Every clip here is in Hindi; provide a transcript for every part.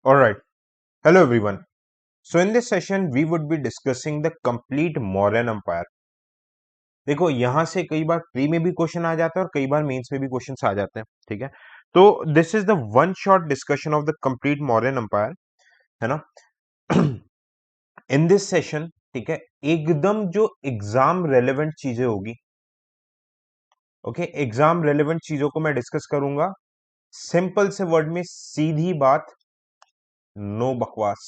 All right. Hello, everyone. So, in this session, we would be discussing the complete Mauryan Empire. देखो यहाँ से कई बार प्री में भी क्वेश्चन आ जाता है और कई बार मेंस में भी क्वेश्चन आ जाते हैं, ठीक है। तो this is the one shot discussion of the complete Mauryan empire, है ना। इन दिस सेशन, ठीक है, एकदम जो एग्जाम रेलेवेंट चीजें होगी, ओके, एग्जाम रेलेवेंट चीजों को मैं डिस्कस करूंगा। सिंपल से वर्ड में सीधी बात, नो बकवास,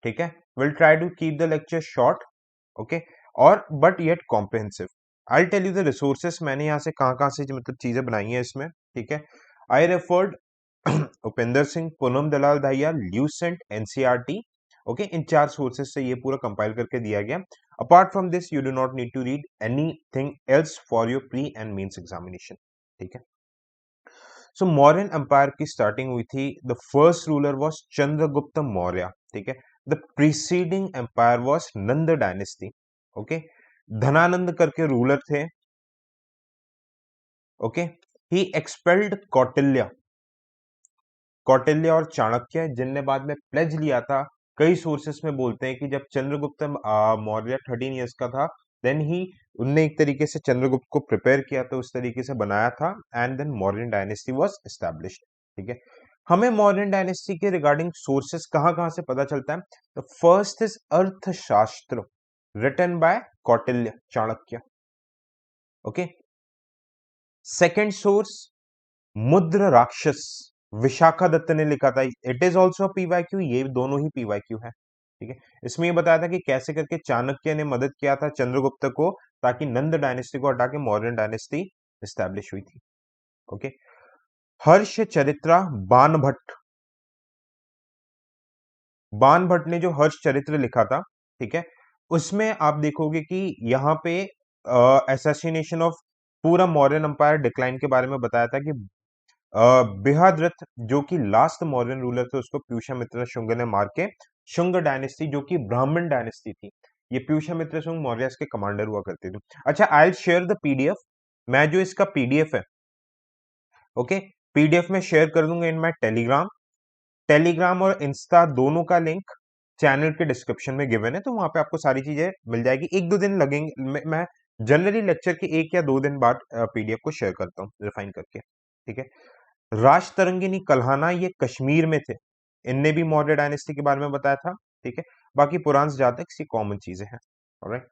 ठीक है। Will try to keep the lecture short, okay, और but yet comprehensive. I tell you the resources मैंने यहाँ से कहाँ से मतलब चीजें बनाई हैं इसमें, ठीक है। I referred Upendra Singh, Poonam Dalal Dahiya, Lucent, NCERT, okay. इन चार सोर्सेस से ये पूरा कंपाइल करके दिया गया। Apart from this you do not need to read anything else for your pre and mains examination, ठीक है। सो मौर्यन एम्पायर की स्टार्टिंग हुई थी, the first ruler was Chandragupta Maurya, ठीक है। The preceding empire was Nanda dynasty, okay. Dhanananda करके रूलर थे, ओके। ही एक्सपेल्ड कौटिल्य, कौटिल्य और चाणक्य, जिनने बाद में प्लेज लिया था। कई सोर्सेस में बोलते हैं कि जब चंद्रगुप्त मौर्य 13 इयर्स का था, देन ही उनने एक तरीके से चंद्रगुप्त को प्रिपेयर किया था, उस तरीके से बनाया था, and then Mauryan dynasty was established, ठीक है। हमें मौर्यन डायनेस्टी के रिगार्डिंग सोर्सेस कहाँ कहाँ से पता चलता है? The first is Arthashastra, written by Kautilya Chanakya, okay. Second source Mudrarakshasa, Vishakha Dutt ने लिखा था। इट इज ऑल्सो पीवाईक्यू, ये दोनों ही पीवाईक्यू है, ठीक है। इसमें ये बताया था कि कैसे करके चाणक्य ने मदद किया था चंद्रगुप्त को, ताकि नंद डायनेस्टी को हटा के मौर्यन डायनेस्टी एस्टैब्लिश हुई थी, ओके। हर्ष चरित्रा बाणभट्ट, बाणभट्ट ने जो हर्ष चरित्र लिखा था, ठीक है, उसमें आप देखोगे कि यहाँ पे असैसिनेशन ऑफ पूरा मौर्यन एम्पायर डिक्लाइन के बारे में बताया था कि बृहद्रथ जो कि लास्ट मौर्यन रूलर थे, उसको प्यूषामित्र शुंग ने मार के शुंग डायनेस्टी जो कि ब्राह्मण डायनेस्टी थी, ये प्यूषामित्र शुंग मौर्य के कमांडर हुआ करते थे। अच्छा, आई शेयर द पीडीएफ, मैं जो इसका पीडीएफ है, ओके, पीडीएफ में शेयर कर दूंगा इन माय टेलीग्राम। टेलीग्राम और इंस्टा दोनों का लिंक चैनल के डिस्क्रिप्शन में गिवन है, तो वहां पे आपको सारी चीजें मिल जाएगी। एक दो दिन लगेंगे, मैं जनरली लेक्चर के 1 या 2 दिन बाद पीडीएफ को शेयर करता हूँ रिफाइन करके, ठीक है। राज तरंगिनी कल्हाना, ये कश्मीर में थे, इनने भी मौर्य डायनेस्टी के बारे में बताया था, ठीक है। बाकी पुराण जातक सी कॉमन चीजें हैं, ऑलराइट।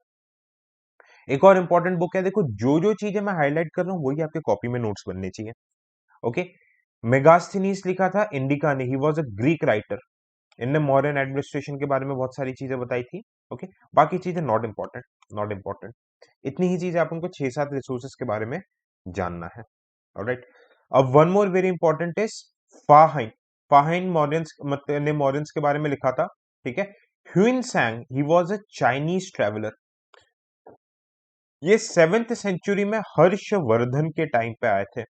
एक और इंपॉर्टेंट बुक है, देखो जो जो चीजें मैं हाईलाइट कर रहा हूँ वही आपके कॉपी में नोट्स बनने चाहिए, ओके। मेगास्थनीस लिखा था इंडिका ने, he was a Greek writer, इनने मॉडर्न एडमिनिस्ट्रेशन के बारे में बहुत सारी चीजें बताई थी, ओके। बाकी चीजें नॉट इंपॉर्टेंट, नॉट इंपॉर्टेंट। इतनी ही चीजें आप उनको 6-7 रिसोर्सेस के बारे में जानना है, ऑलराइट। अब one more very important is Fahien, Fahien moderns मतलब ने मॉडर्न्स के बारे में लिखा था, ठीक है। Hyun सैंग, he was a Chinese traveller, ये 7th सेंचुरी में हर्षवर्धन के टाइम पे आए थे,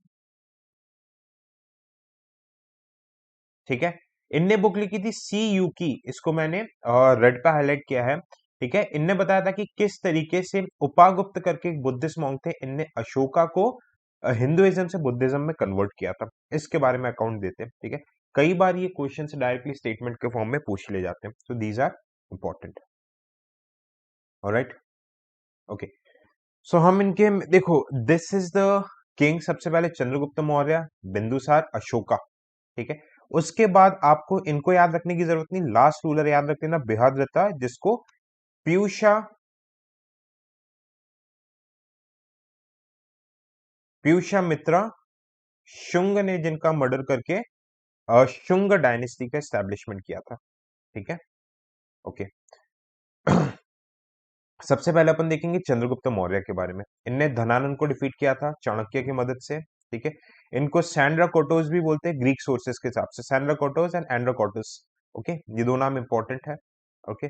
ठीक है। इनने बुक लिखी थी सी यू की, इसको मैंने रेड पे हाईलाइट किया है, ठीक है। इनने बताया था कि किस तरीके से उपागुप्त करके एक बुद्धिस्ट मॉन्क थे, इनने अशोका को हिंदुइज्म से बुद्धिज्म में कन्वर्ट किया था, इसके बारे में अकाउंट देते हैं, ठीक है। कई बार ये क्वेश्चंस डायरेक्टली स्टेटमेंट के फॉर्म में पूछ ले जाते हैं, so these are important, alright, okay. So हम इनके देखो, दिस इज द किंग, सबसे पहले चंद्रगुप्त मौर्य, बिंदुसार, अशोका, ठीक है। उसके बाद आपको इनको याद रखने की जरूरत नहीं, लास्ट रूलर याद रख लेना बृहद्रथ, जिसको प्यूषा प्यूषा मित्रा शुंग ने, जिनका मर्डर करके शुंग डायनेस्टी का एस्टैब्लिशमेंट किया था, ठीक है, ओके। सबसे पहले अपन देखेंगे चंद्रगुप्त मौर्य के बारे में। इनने धनानंद को डिफीट किया था चाणक्य की मदद से, ठीक है। इनको सैंड्रा कोटोस भी बोलते हैं ग्रीक सोर्सेस के हिसाब से, सैंड्रा कोटोस एंड एंड्रोकोटस, ओके, ये दो नाम इंपॉर्टेंट है, ओके।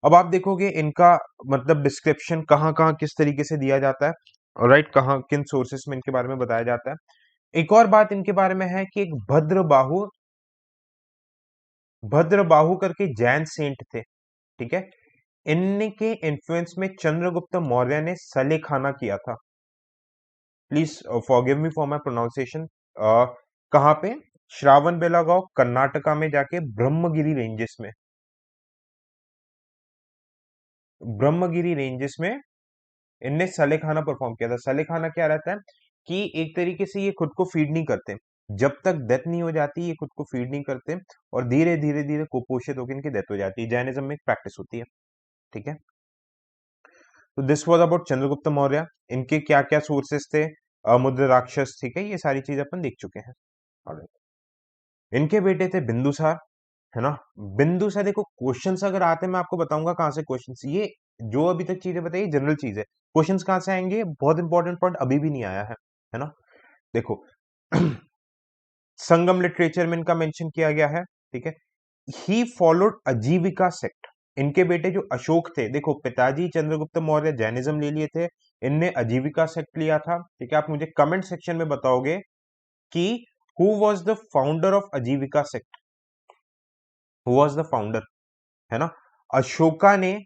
अब आप देखोगे इनका मतलब डिस्क्रिप्शन कहाँ कहाँ किस तरीके से दिया जाता है, राइट, कहाँ किन सोर्सेस में इनके बारे में बताया जाता है। एक और बात इनके बारे में है कि एक भद्रबाहु करके जैन सेंट थे, ठीक है। इनके इन्फ्लुएंस में चंद्रगुप्त मौर्य ने सलेखाना किया था, please forgive me for my pronunciation. कहाँ पे? श्रावण बेलागांव कर्नाटका में जाके ब्रह्मगिरी रेंजेस में, ब्रह्मगिरी रेंजेस में इनने सलेखाना परफॉर्म किया था। सलेखाना क्या रहता है कि एक तरीके से ये खुद को फीड नहीं करते, जब तक डेथ नहीं हो जाती ये खुद को फीड नहीं करते, और धीरे धीरे धीरे कुपोषित होकर इनकी डेथ हो जाती है। जैनिज्म में एक प्रैक्टिस होती है, ठीक है। तो this was about Chandragupta Maurya. इनके क्या क्या सोर्सेस थे, मुद्र राक्षस, ठीक है, ये सारी चीज अपन देख चुके हैं। Alright. इनके बेटे थे बिंदुसार, है ना। बिंदुसार, देखो क्वेश्चंस अगर आते हैं मैं आपको बताऊंगा कहाँ से क्वेश्चंस, ये जो अभी तक चीजें बताई जनरल चीज है, क्वेश्चंस कहाँ से आएंगे, बहुत इंपॉर्टेंट पॉइंट अभी भी नहीं आया है ना। देखो संगम लिटरेचर में इनका मेंशन किया गया है, ठीक है। ही फॉलोड अजीविका सेक्ट। इनके बेटे जो अशोक थे, देखो पिताजी चंद्रगुप्त मौर्य जैनिज्म ले लिए थे, इनने अजीविका सेक्ट लिया था, ठीक है। आप मुझे कमेंट सेक्शन में बताओगे कि who was the founder of Ajivika sect, who was the founder, है ना। अशोका ने,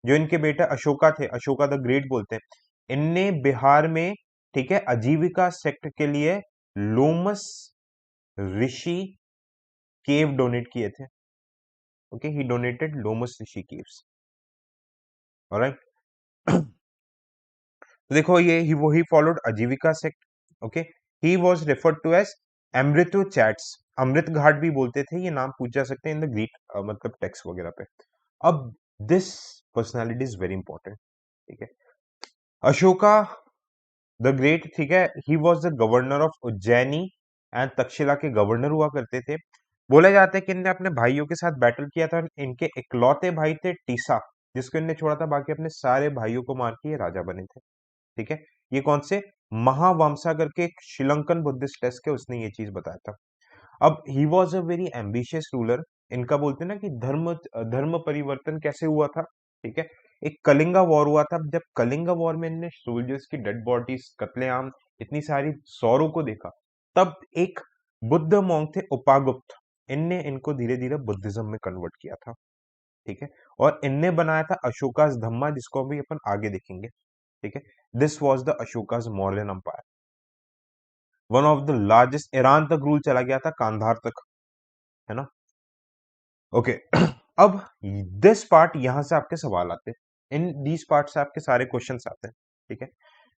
जो इनके बेटे अशोका थे, अशोका द ग्रेट बोलते हैं, इनने बिहार में, ठीक है, अजीविका सेक्ट के लिए लोमस ऋषि केव डोनेट किए थे। Okay, he donated Lomas Rishi caves. Alright. तो देखो ये ही followed Ajivika sect. Okay, he was referred to as Amitrochates, Amritghat भी बोलते थे, ये नाम पूछ जा सकते हैं इन द ग्रीक मतलब टेक्स्ट वगैरह पे। अब this personality is very important, ठीक है। अशोका द ग्रेट, ठीक है, he was the governor of Ujjaini and Takshashila के गवर्नर हुआ करते थे। बोला जाता है कि इनने अपने भाइयों के साथ बैटल किया था, इनके इकलौते भाई थे टीसा, जिसको इनने छोड़ा था, बाकी अपने सारे भाइयों को मार के ये राजा बने थे, ठीक है। ये कौन से, महावंशा करके एक श्रीलंकन बुद्धिस्ट टेस्ट है, उसने ये चीज बताया था। अब he was a very ambitious ruler. इनका बोलते हैं ना कि धर्म धर्म परिवर्तन कैसे हुआ था, ठीक है। एक कलिंगा वॉर हुआ था, जब कलिंगा वॉर में इनने सोल्जर्स की डेड बॉडीज, कत्लेआम, इतनी सारी सौरों को देखा, तब एक बुद्ध मॉन्क थे उपागुप्त, इनने इनको धीरे धीरे बुद्धिज्म में कन्वर्ट किया था, ठीक है। और इनने बनाया था अशोकास धम्मा, जिसको भी अपन आगे देखेंगे, ठीक है। This was the Ashoka's Mauryan empire, one of the largest. Iran तक रूल चला गया था, कांधार तक, है ना। ओके अब दिस पार्ट, यहां से आपके सवाल आते हैं, इन दीज पार्ट से आपके सारे क्वेश्चंस आते हैं, ठीक है।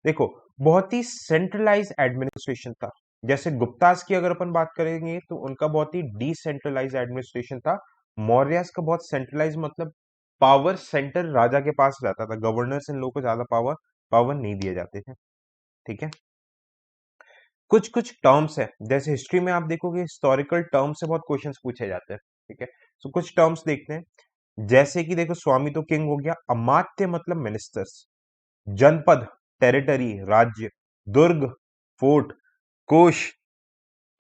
देखो बहुत ही सेंट्रलाइज एडमिनिस्ट्रेशन था, जैसे गुप्तास की अगर अपन बात करेंगे तो उनका बहुत ही डिसेंट्रलाइज एडमिनिस्ट्रेशन था। मौर्यस का बहुत सेंट्रलाइज, मतलब पावर सेंटर राजा के पास रहता था, गवर्नर्स इन लोगों को ज्यादा पावर पावर नहीं दिए जाते थे, ठीक है। कुछ कुछ टर्म्स है, जैसे हिस्ट्री में आप देखोगे हिस्टोरिकल टर्म्स से बहुत क्वेश्चंस पूछे जाते हैं, ठीक है। तो कुछ टर्म्स देखते हैं, जैसे कि देखो स्वामी तो किंग हो गया, अमात्य मतलब मिनिस्टर्स, जनपद टेरिटरी राज्य, दुर्ग फोर्ट, कोष,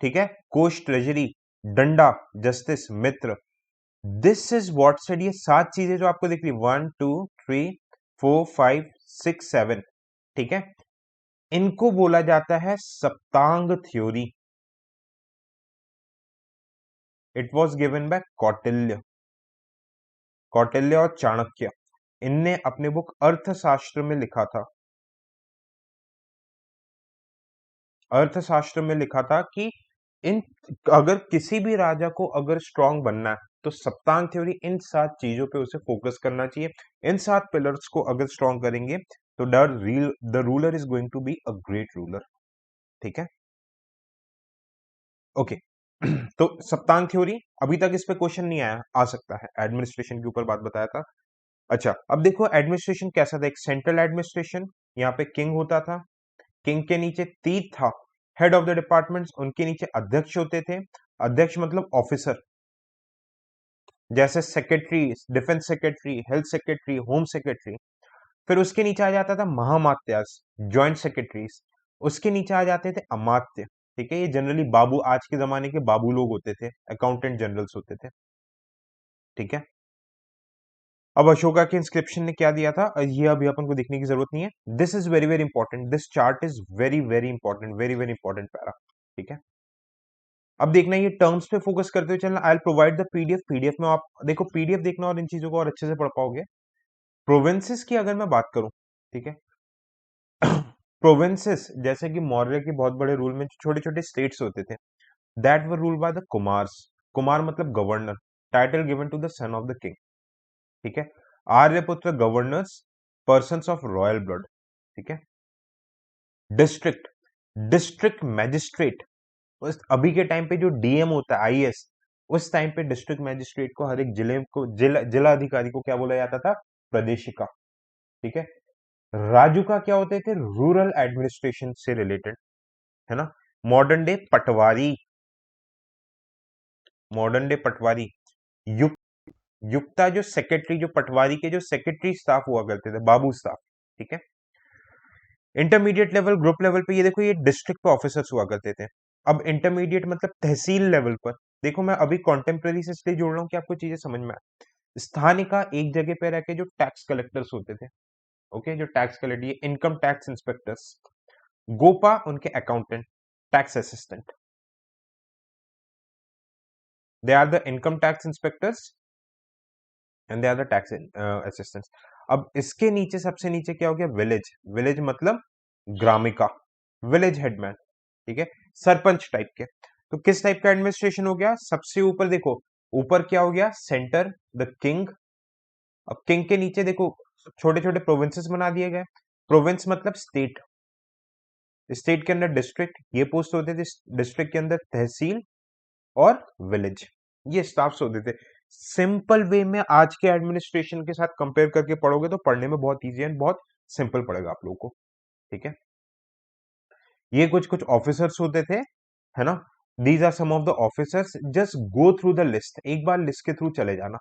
ठीक है, कोष ट्रेजरी, डंडा justice, Mitra. This is what said, ये 7 चीजें जो आपको दिख रही, 1 2 3 4 5 6 7, ठीक है, इनको बोला जाता है Saptanga theory. It was given by Kautilya, Kautilya और चाणक्य, इनने अपने बुक अर्थशास्त्र में लिखा था, अर्थशास्त्र में लिखा था कि इन, अगर किसी भी राजा को अगर स्ट्रांग बनना है तो सप्तांग थ्योरी, इन 7 चीजों पे उसे फोकस करना चाहिए। इन 7 पिलर्स को अगर स्ट्रांग करेंगे तो the ruler is going to be a great ruler, ठीक है। ओके तो सप्तांग थ्योरी, अभी तक इस पे क्वेश्चन नहीं आया, आ सकता है, एडमिनिस्ट्रेशन के ऊपर बात बताया था। अच्छा अब देखो एडमिनिस्ट्रेशन कैसा था, एक सेंट्रल एडमिनिस्ट्रेशन, यहाँ पे किंग होता था, किंग के नीचे तीत था, हेड ऑफ द डिपार्टमेंट्स, उनके नीचे अध्यक्ष होते थे, अध्यक्ष मतलब ऑफिसर, जैसे secretary, defence secretary, health secretary, home secretary. फिर उसके नीचे आ जाता था महामात्यास, ज्वाइंट सेक्रेटरीज, उसके नीचे आ जाते थे अमात्य, ठीक है, ये जनरली बाबू, आज के जमाने के बाबू लोग होते थे, अकाउंटेंट जनरल्स होते थे, ठीक है। अब अशोका के इंस्क्रिप्शन ने क्या दिया था, ये अभी अपन को देखने की जरूरत नहीं है। This is very very important, this chart is very very important, very very important para, ठीक है। अब देखना ये टर्म्स पे फोकस करते हुए चलना, I will provide the PDF, PDF में आप देखो, पीडीएफ देखना और इन चीजों को और अच्छे से पढ़ पाओगे। प्रोविंसेस की अगर मैं बात करूं, ठीक है, प्रोविंसेस जैसे कि मौर्य के बहुत बड़े रूल में छोटे छोटे स्टेट्स होते थे, that were ruled by the Kumars. Kumar मतलब governor, title given to the son of the king. ठीक है। Aryaputra governors, persons of royal blood. ठीक है। डिस्ट्रिक्ट, डिस्ट्रिक्ट मैजिस्ट्रेट, उस अभी के टाइम पे जो डीएम होता है, आईएएस, उस टाइम पे डिस्ट्रिक्ट मैजिस्ट्रेट को, हर एक जिले को, जिला अधिकारी को क्या बोला जाता था? प्रदेशिका। ठीक है। राजुका क्या होते थे? रूरल एडमिनिस्ट्रेशन से रिलेटेड, है ना। मॉडर्न डे पटवारी, मॉडर्न डे पटवारी। युक्त, युक्ता जो सेक्रेटरी, जो पटवारी के जो सेक्रेटरी स्टाफ हुआ करते थे, बाबू स्टाफ। ठीक है। इंटरमीडिएट लेवल, ग्रुप लेवल पे ये देखो, ये डिस्ट्रिक्ट पे ऑफिसर्स हुआ करते थे। अब इंटरमीडिएट मतलब तहसील लेवल पर, देखो मैं अभी कॉन्टेम्प्रेरी से इसलिए जोड़ रहा हूँ कि आपको चीजें समझ में आए। स्थानिका एक जगह पे रह के जो टैक्स कलेक्टर्स होते थे, ओके, जो टैक्स कलेक्टर, ये इनकम टैक्स इंस्पेक्टर्स। गोपा उनके accountant, tax assistant, they are the income tax inspectors and they are the tax assistants. अब इसके नीचे, सबसे नीचे क्या हो गया? विलेज, विलेज मतलब ग्रामिका, विलेज हेडमैन। ठीक है। सरपंच टाइप के। तो किस टाइप का एडमिनिस्ट्रेशन हो गया? सबसे ऊपर देखो, ऊपर क्या हो गया? Centre, the king. अब किंग के नीचे देखो, छोटे छोटे प्रोविंसेस बना दिए गए। प्रोविंस मतलब स्टेट, स्टेट के अंदर डिस्ट्रिक्ट, ये पोस्ट होते थे। डिस्ट्रिक्ट के अंदर तहसील और विलेज, ये स्टाफ्स होते थे। सिंपल वे में आज के एडमिनिस्ट्रेशन के साथ कंपेयर करके पढ़ोगे तो पढ़ने में बहुत इजी है, बहुत सिंपल पड़ेगा आप लोगों को। ठीक है। ये कुछ कुछ ऑफिसर्स होते थे, है ना। These are some of the officers, just go through the list, एक बार लिस्ट के थ्रू चले जाना।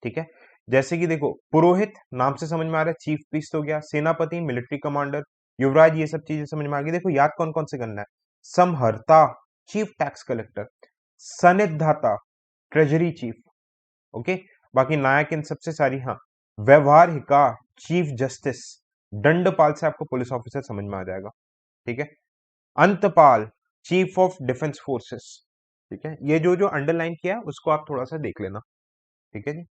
ठीक है। जैसे कि देखो, पुरोहित नाम से समझ में आ रहा है, चीफ प्रीस्ट हो गया। सेनापति, मिलिट्री कमांडर। युवराज, ये सब चीजें समझ में आ गई। देखो याद कौन कौन से करना है। Samaharta, chief tax collector. Sannidhata, treasury chief. Okay. बाकी नायक इन सबसे सारी, हाँ। व्यवहारिका, चीफ जस्टिस। दंडपाल से आपको पुलिस ऑफिसर समझ में आ जाएगा। ठीक है। अंतपाल, चीफ ऑफ डिफेंस फोर्सेस। ठीक है। ये जो जो अंडरलाइन किया है उसको आप थोड़ा सा देख लेना। ठीक है जी।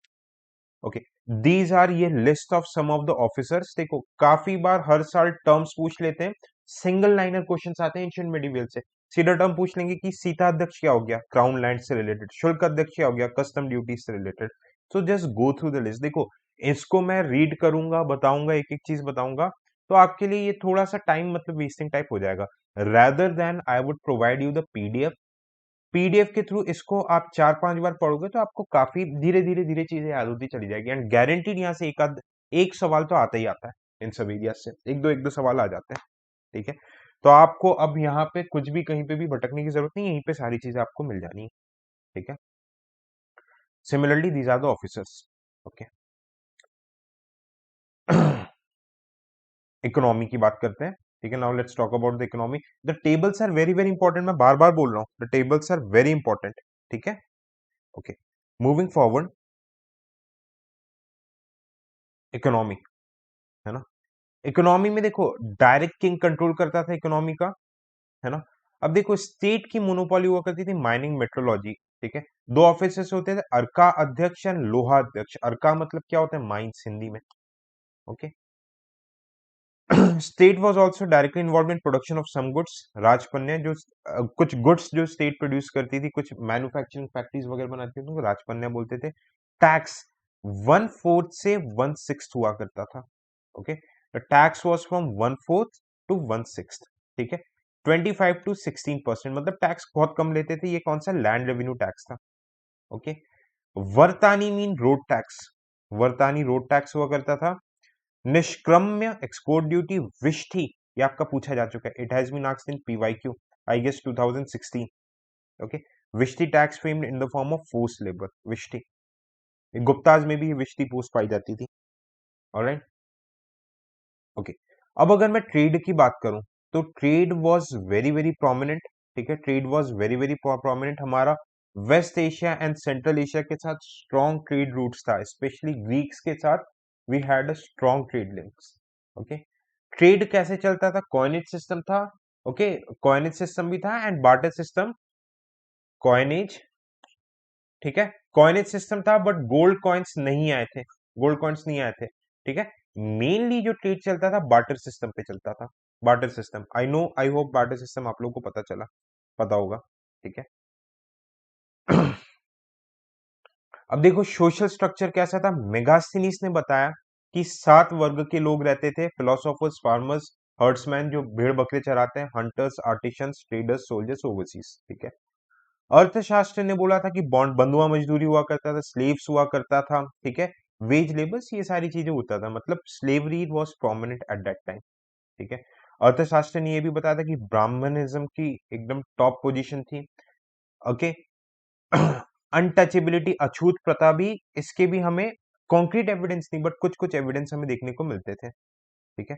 ओके। दीज आर, ये list of some of the officers. देखो काफी बार हर साल टर्म्स पूछ लेते हैं, सिंगल लाइनर क्वेश्चन आते हैं एंशिएंट मेडिवल से। सीधा टर्म पूछ लेंगे कि सीता अध्यक्ष क्या हो गया? क्राउन लैंड से रिलेटेड। शुल्क अध्यक्ष क्या हो गया? कस्टम ड्यूटी से related. So just go through the list. देखो इसको मैं रीड करूंगा, बताऊंगा, एक एक चीज बताऊंगा, तो आपके लिए ये थोड़ा सा टाइम मतलब वेस्टिंग टाइप हो जाएगा। rather than I would provide you the PDF, PDF के थ्रू इसको आप 4-5 बार पढ़ोगे तो आपको काफी धीरे धीरे धीरे चीजें याद होती चली जाएगी। एंड गारंटीड यहाँ से एक सवाल तो आता ही आता है, इन सब एरिया से एक दो सवाल आ जाते हैं। ठीक है। तो आपको अब यहाँ पे कुछ भी कहीं पे भी भटकने की जरूरत नहीं है, यहीं पे सारी चीजें आपको मिल जानी है। ठीक है। Similarly these are the officers. Okay. Economy की बात करते हैं। ठीक है। Now let's talk about the economy. The tables are very very important, मैं बार बार बोल रहा हूँ, the tables are very important. ठीक है। ओके। मूविंग फॉरवर्ड, इकोनॉमी, है ना। इकोनॉमी में देखो, डायरेक्ट किंग कंट्रोल करता था इकोनॉमी का, है ना। अब देखो स्टेट की मोनोपोली हुआ करती थी माइनिंग, मेट्रोलॉजी। ठीक है। दो ऑफिसेस होते थे, अर्का अध्यक्ष एंड लोहा अध्यक्ष। अर्का मतलब क्या होता है? माइंस हिंदी में। Okay. State was also directly involve in production of some goods. राजपन्या, जो कुछ गुड्स जो स्टेट प्रोड्यूस करती थी, कुछ मैन्युफैक्चरिंग फैक्ट्रीज वगैरह बनाती थी, तो राजपन्या बोलते थे। टैक्स 1/4 से 1/6 हुआ करता था। Okay. The tax was from 1/4 to 1/6। ठीक है। 25 to 16%, मतलब टैक्स बहुत कम लेते थे। ये कौन सा? लैंड रेवेन्यू टैक्स था। Okay. Vartani mean road tax, Vartani road tax हुआ करता था। निष्क्रम्य एक्सपोर्ट ड्यूटी, विष्ठी, ये आपका पूछा जा चुका है। It has been asked in PYQ, I guess 2016। Okay. विष्ठी tax framed in the form of force labour, विष्ठी। गुप्ताज में भी विष्ठी पोस्ट पाई जाती थी। ऑलराइट। ओके। अब अगर मैं ट्रेड की बात करूं तो trade was very very prominent. ठीक है। Trade was very very prominent. हमारा west Asia and central Asia के साथ स्ट्रॉन्ग ट्रेड रूट्स था, स्पेशली ग्रीक्स के साथ we had a strong trade links. Okay. Trade कैसे चलता था? कॉइनेज सिस्टम था। ओके। कॉइनेज सिस्टम भी था एंड बार्टर सिस्टम, कॉइनेज। ठीक है। कॉइनेज सिस्टम था बट गोल्ड कॉइन्स नहीं आए थे, गोल्ड कॉइन्स नहीं आए थे। ठीक है। मेनली जो ट्रेड चलता था बार्टर सिस्टम पे चलता था। Barter system, I know, I hope barter system आप लोगों को पता चला, पता होगा। ठीक है। अब देखो सोशल स्ट्रक्चर कैसा था, मेगास्थनीज ने बताया कि 7 वर्ग के लोग रहते थे, फिलोसोफर्स, फार्मर्स, हर्ड्समैन जो भेड़ बकरे चराते हैं, hunters, artisans, traders, soldiers, overseas, ठीक है। अर्थशास्त्र ने बोला था कि बॉन्ड बंधुआ मजदूरी हुआ करता था, स्लेव्स हुआ करता था, ठीक है, वेज लेबर्स, ये सारी चीजें होता था, मतलब slavery was prominent at that time, ठीक है। अर्थशास्त्र ने ये भी बताया था कि ब्राह्मणिज्म की एकदम टॉप पोजीशन थी, ओके। अनटचेबिलिटी, अछूत प्रथा भी, इसके भी हमें कॉन्क्रीट एविडेंस नहीं बट कुछ कुछ एविडेंस हमें देखने को मिलते थे, ठीक है।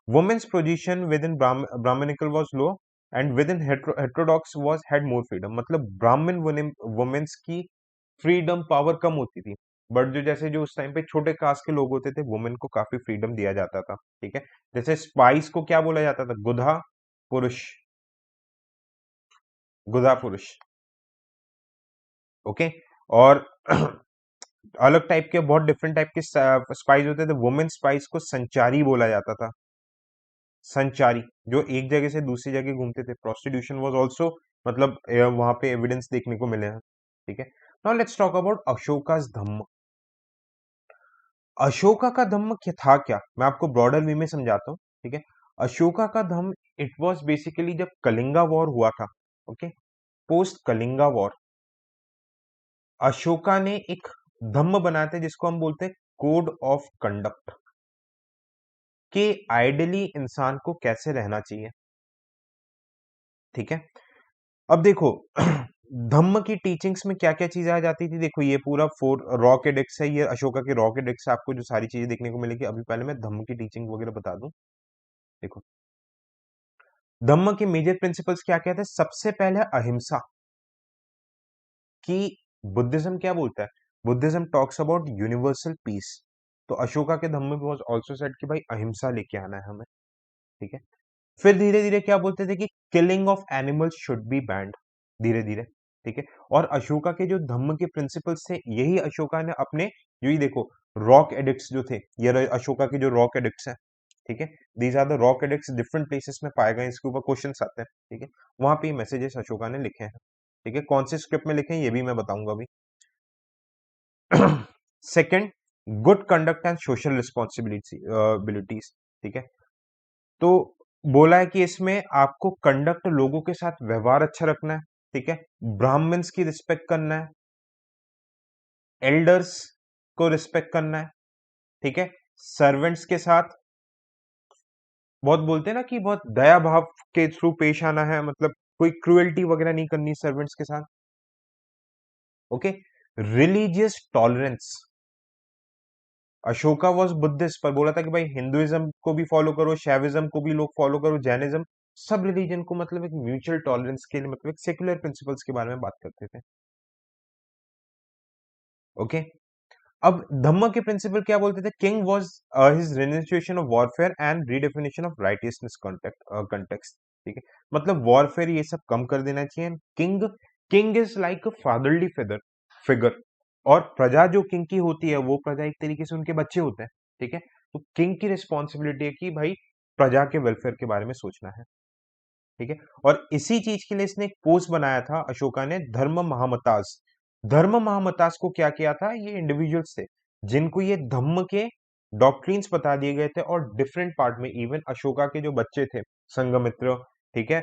Women's position within Brahmanical was low and within heterodox was had more freedom, मतलब ब्राह्मण वुमेन्स की फ्रीडम पावर कम होती थी, बट जो जैसे जो उस टाइम पे छोटे कास्ट के लोग होते थे, वुमेन को काफी फ्रीडम दिया जाता था, ठीक है। जैसे स्पाइस को क्या बोला जाता था, गुधा पुरुष, गुधा पुरुष, ओके। और अलग टाइप के बहुत डिफरेंट टाइप के स्पाइस होते थे, वुमेन स्पाइस को संचारी बोला जाता था, संचारी, जो एक जगह से दूसरी जगह घूमते थे। प्रोस्टिट्यूशन वाज आल्सो, मतलब वहां पे एविडेंस देखने को मिले हैं, ठीक है। नाउ लेट्स टॉक अबाउट अशोकास धम्म। अशोका का धम्म क्या था, क्या मैं आपको ब्रॉडर वे में समझाता हूँ, ठीक है। अशोका का धम्म, इट वाज बेसिकली जब कलिंगा वॉर हुआ था, okay, post Kalinga war, Ashoka ने एक धम्म बनाया था जिसको हम बोलते हैं कोड ऑफ कंडक्ट, कि आइडियली इंसान को कैसे रहना चाहिए, ठीक है। अब देखो धम्म की टीचिंग्स में क्या क्या चीजें आ जाती थी, देखो ये पूरा फोर रॉक एडिक्ट्स है, ये अशोका के रॉक एडिक्ट्स से आपको जो सारी चीजें देखने को मिलेगी। अभी पहले मैं धम्म की टीचिंग वगैरह बता दूं, देखो धम्म के मेजर प्रिंसिपल्स क्या क्या थे। सबसे पहले अहिंसा, कि बुद्धिज्म क्या बोलता है, Buddhism talks about universal peace, तो अशोका के धम्म में वाज आल्सो सेड कि भाई अहिंसा लेके आना है हमें, ठीक है। फिर धीरे धीरे क्या बोलते थे कि killing of animals should be band, धीरे धीरे, ठीक है। और अशोका के जो धम्म के प्रिंसिपल्स थे, यही अशोका ने अपने, जो ही देखो रॉक एडिक्ट्स जो थे, ये अशोका के जो रॉक एडिक्ट्स हैं, ठीक है, these are the rock edicts, different places में पाए गए, इसके ऊपर क्वेश्चंस आते हैं, ठीक है। वहां पे मैसेजेस अशोका ने लिखे हैं, ठीक है। कौन से स्क्रिप्ट में लिखे हैं ये भी मैं बताऊंगा अभी। Second, good conduct and social responsibilities, ठीक है। तो बोला है कि इसमें आपको कंडक्ट, लोगों के साथ व्यवहार अच्छा रखना है, ठीक है, ब्राह्मण्स की रिस्पेक्ट करना है, एल्डर्स को रिस्पेक्ट करना है, ठीक है, सर्वेंट्स के साथ बहुत बोलते हैं ना कि बहुत दया भाव के थ्रू पेश आना है, मतलब कोई क्रुएल्टी वगैरह नहीं करनी सर्वेंट्स के साथ, okay. Religious tolerance, Ashoka was Buddhist पर बोला था कि भाई हिंदुइज्म को भी फॉलो करो, शैविज्म को भी लोग फॉलो करो, जैनिज्म, सब रिलीजन को, मतलब एक म्यूचुअल टॉलरेंस के लिए, मतलब एक सेक्युलर प्रिंसिपल्स के बारे में बात करते थे, ओके। अब धम्म के प्रिंसिपल क्या बोलते थे, king was his renunciation of warfare and redefinition of righteousness context, ठीक है, मतलब वॉरफेयर ये सब कम कर देना चाहिए। King, king is like a fatherly figure figure, और प्रजा जो किंग की होती है वो प्रजा एक तरीके से उनके बच्चे होते हैं, ठीक है। तो किंग की रिस्पॉन्सिबिलिटी है कि भाई प्रजा के वेलफेयर के बारे में सोचना है, ठीक है। और इसी चीज के लिए इसने एक पोस्ट बनाया था अशोका ने, धर्म महामतास। धर्म महामतास को क्या किया था, ये इंडिविजुअल्स थे जिनको ये धम्म के डॉक्ट्रिन्स बता दिए गए थे, और डिफरेंट पार्ट में इवन अशोका के जो बच्चे थे, संघमित्र, ठीक है,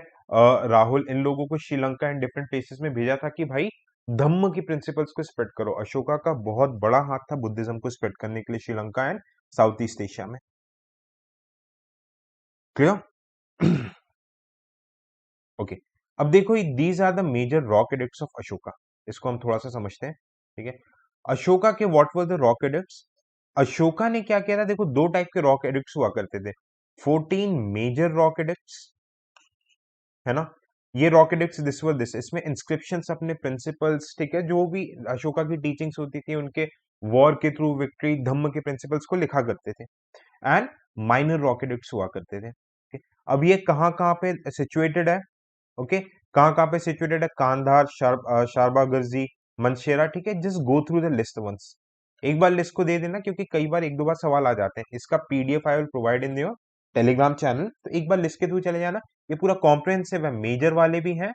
राहुल, इन लोगों को श्रीलंका एंड डिफरेंट प्लेसेस में भेजा था कि भाई धम्म की प्रिंसिपल्स को स्प्रेड करो। अशोका का बहुत बड़ा हाथ था बुद्धिज्म को स्प्रेड करने के लिए Sri Lanka and south east Asia में, क्लियर। ओके, अब देखो these are the major rock edicts of Ashoka, इसको हम थोड़ा सा समझते हैं, ठीक है। अशोका के what were the rock addicts, Ashoka ने क्या किया था, देखो दो टाइप के रॉक एडिक्ट्स हुआ करते थे, 14 मेजर रॉक एडिक्ट्स, है ना। ये rock addicts this were this, इसमें इंस्क्रिप्शंस अपने प्रिंसिपल्स, ठीक है, जो भी अशोका की टीचिंग्स होती थी उनके वॉर के थ्रू विक्ट्री, धम्म के प्रिंसिपल्स को लिखा करते थे, एंड माइनर रॉक एडिक्ट्स हुआ करते थे, okay? अब ये कहाँ कहाँ पे सिचुएटेड है, ओके, कहाँ कहाँ पे सिचुएटेड है, कांधार, शारबा गर्जी, मनशेरा, ठीक है। Just go through the list once, एक बार लिस्ट को दे देना, क्योंकि कई बार एक दो बार सवाल आ जाते हैं। इसका PDF I will provide in your Telegram channel, तो एक बार लिस्ट के थ्रू चले जाना, ये पूरा कॉम्प्रिहेंसिव है, मेजर वाले भी हैं,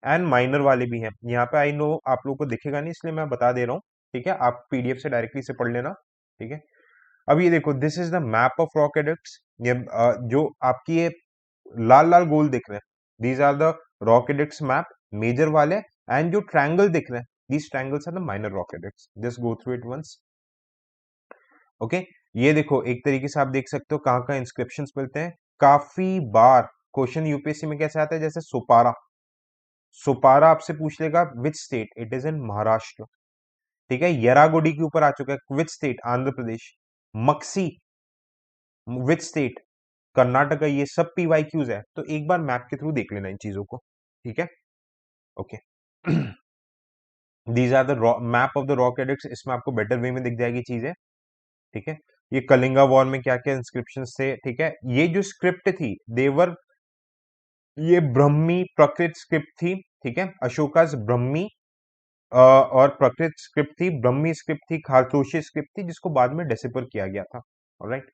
एंड माइनर वाले भी हैं। यहाँ पे आई नो आप लोगों को दिखेगा नहीं, इसलिए मैं बता दे रहा हूँ, ठीक है, आप पीडीएफ से डायरेक्टली से पढ़ लेना, ठीक है। अब ये देखो, this is the map of rock addicts. ये जो आपकी ये लाल लाल गोल दिख रहे हैं, these are the rock edicts map, major वाले, एंड जो ट्रायंगल दिख रहे हैं, these triangles are the minor rock edicts. Just go through it once, okay. ये देखो, एक तरीके से आप देख सकते हो कहाँ कहाँ इंस्क्रिप्शन मिलते हैं। काफी बार क्वेश्चन यूपीएससी में कैसे आता है, जैसे सुपारा, सुपारा आपसे पूछ लेगा which state, it is in Maharashtra, ठीक है। येरागुडी के ऊपर आ चुका है, which state, Andhra Pradesh. Maksi, which state, Karnataka. ये सब पीवाईक्यूज है, तो एक बार मैप के थ्रू देख लेना इन चीजों को, ठीक है, okay. These are the map of the rock edicts, इसमें आपको बेटर वे में दिख जाएगी चीजें, ठीक है। ये कलिंगा वॉर में क्या क्या इंस्क्रिप्शन थे, ठीक है। ये जो स्क्रिप्ट थी, देवर, ये ब्रह्मी प्रकृत स्क्रिप्ट थी, ठीक है। अशोका ब्रह्मी और प्रकृत स्क्रिप्ट थी, ब्रह्मी स्क्रिप्ट थी, खारतोशी स्क्रिप्ट थी, जिसको बाद में डेसिपर किया गया था। ऑलराइट,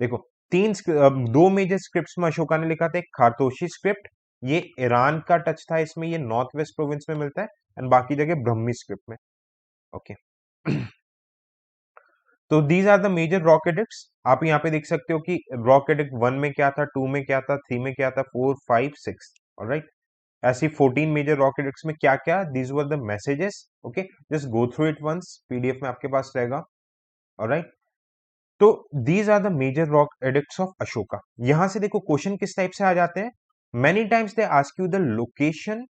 देखो, दो मेजर स्क्रिप्ट्स में अशोका ने लिखा था। एक खारतोशी स्क्रिप्ट, ये ईरान का टच था इसमें, ये नॉर्थ वेस्ट प्रोविंस में मिलता है, एंड बाकी जगह ब्रह्मी स्क्रिप्ट में, ओके। तो these are the major rock edicts. आप यहाँ पे देख सकते हो कि रॉक एडिक्ट 1 में क्या था, 2 में क्या था, 3 में क्या था, 4, 5, 6, ऑलराइट। ऐसी 14 मेजर रॉक एडिक्ट्स में क्या क्या, these were the messages, okay. Just go through it once, PDF में आपके पास रहेगा, ऑलराइट। तो these are the major rock edicts of Ashoka. यहां से देखो क्वेश्चन किस टाइप से आ जाते हैं। Many times they ask you the location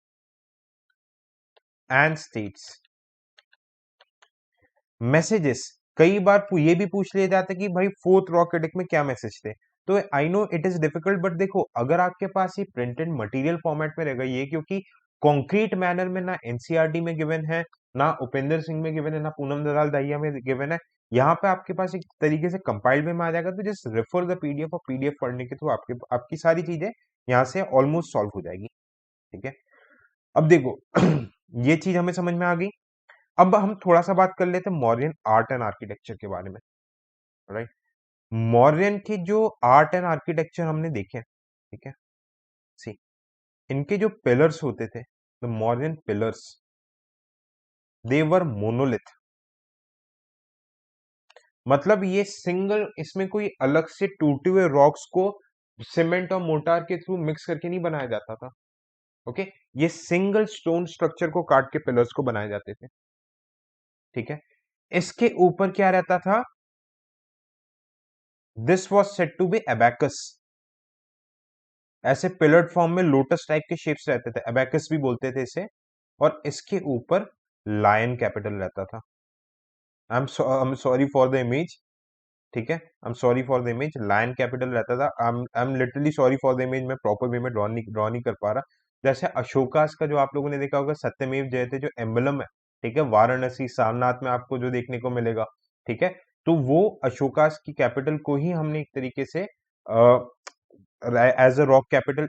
and states. Messages, कई बार ये भी पूछ लिया जाता है कि भाई फोर्थ रॉक एडिक्ट में क्या मैसेज थे। तो I know it is difficult, but देखो, अगर आपके पास ये प्रिंटेड मटेरियल फॉर्मेट में रहेगा, ये क्योंकि कॉन्क्रीट मैनर में ना एनसीईआरटी में गिवन है, ना उपेंद्र सिंह में गिवन है, ना पूनम दलाल दहिया में गिवन है, यहाँ पे आपके पास एक तरीके से कंपाइल्ड में आ जाएगा। तो जस्ट रेफर द पीडीएफ, और पीडीएफ पढ़ने के थ्रू आपकी सारी चीजें यहाँ से ऑलमोस्ट सॉल्व हो जाएगी, ठीक है। अब देखो, ये चीज हमें समझ में आ गई। अब हम थोड़ा सा बात कर लेते हैं मौर्यन आर्ट एंड आर्किटेक्चर के बारे में, राइट। मौर्यन के जो आर्ट एंड आर्किटेक्चर हमने देखे, ठीक है, सी, इनके जो पिलर्स होते थे, the Mauryan pillars, they were monolith. मतलब ये सिंगल, इसमें कोई अलग से टूटे हुए रॉक्स को सीमेंट और मोटार के थ्रू मिक्स करके नहीं बनाया जाता था, ओके। ये सिंगल स्टोन स्ट्रक्चर को काट के पिलर्स को बनाए जाते थे, ठीक है। इसके ऊपर क्या रहता था, this was said to be abacus. ऐसे पिलर्ड फॉर्म में लोटस टाइप के शेप्स रहते थे, एबैकस भी बोलते थे इसे। और इसके ऊपर लायन कैपिटल रहता था। I am sorry for the image, ठीक है, I am sorry for the image, lion capital रहता था। I am literally sorry for the image, मैं प्रॉपर वे में ड्रॉ नहीं कर पा रहा। जैसे अशोकास का जो आप लोगों ने देखा होगा, सत्यमेव जयते जो एम्बलम है, ठीक है, वाराणसी सारनाथ में आपको जो देखने को मिलेगा, ठीक है, तो वो अशोकास की कैपिटल को ही हमने एक तरीके से एज अ रॉक कैपिटल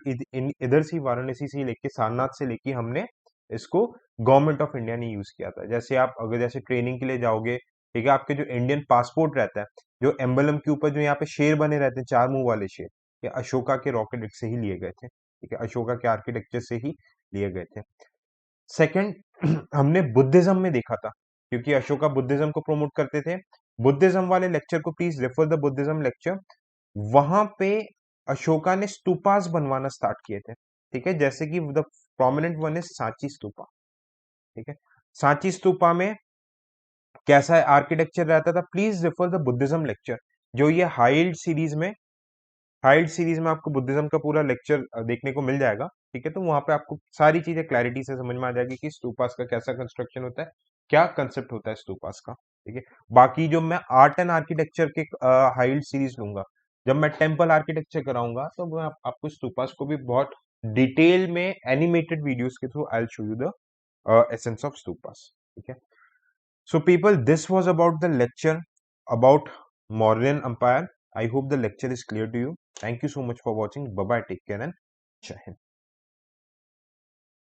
इधर से वाराणसी से लेके सारनाथ से लेके हमने इसको गवर्नमेंट ऑफ इंडिया ने यूज किया था। जैसे आप अगर जैसे ट्रेनिंग के लिए जाओगे, ठीक है, आपके जो इंडियन पासपोर्ट रहता है, जो एम्बलम के ऊपर जो यहाँ पे शेर बने रहते हैं, चार मुंह वाले शेर, ये अशोका के रॉकेट से ही लिए गए थे, ठीक है, अशोका के आर्किटेक्चर से ही लिए गए थे। सेकंड, हमने बुद्धिज्म में देखा था, क्योंकि अशोका बुद्धिज्म को प्रमोट करते थे। बुद्धिज्म वाले लेक्चर को please refer the Buddhism lecture. वहां पे अशोका ने स्तूपास बनवाना स्टार्ट किए थे, ठीक है, जैसे कि the prominent one is Sanchi stupa, ठीक है। सांची स्तूपा में कैसा आर्किटेक्चर रहता था, please refer the Buddhism lecture. जो ये हाइल्ड सीरीज में आपको बुद्धिज्म का पूरा लेक्चर देखने को मिल जाएगा, ठीक है। तो वहां पे आपको सारी चीजें क्लैरिटी से समझ में आ जाएगी कि स्तूपास का कैसा कंस्ट्रक्शन होता है, क्या कंसेप्ट होता है स्तूपास का, ठीक है। बाकी जो मैं आर्ट एंड आर्किटेक्चर के हाइल्ड सीरीज लूंगा, जब मैं टेम्पल आर्किटेक्चर कराऊंगा, तो मैं आपको स्तूपास को भी बहुत डिटेल में एनिमेटेड वीडियोस के through I will show you the essence of stupas, ठीक है। So people, this was about the lecture about Mauryan Empire. I hope the lecture is clear to you. Thank you so much for watching. Bye bye. Take care and Jai Hind.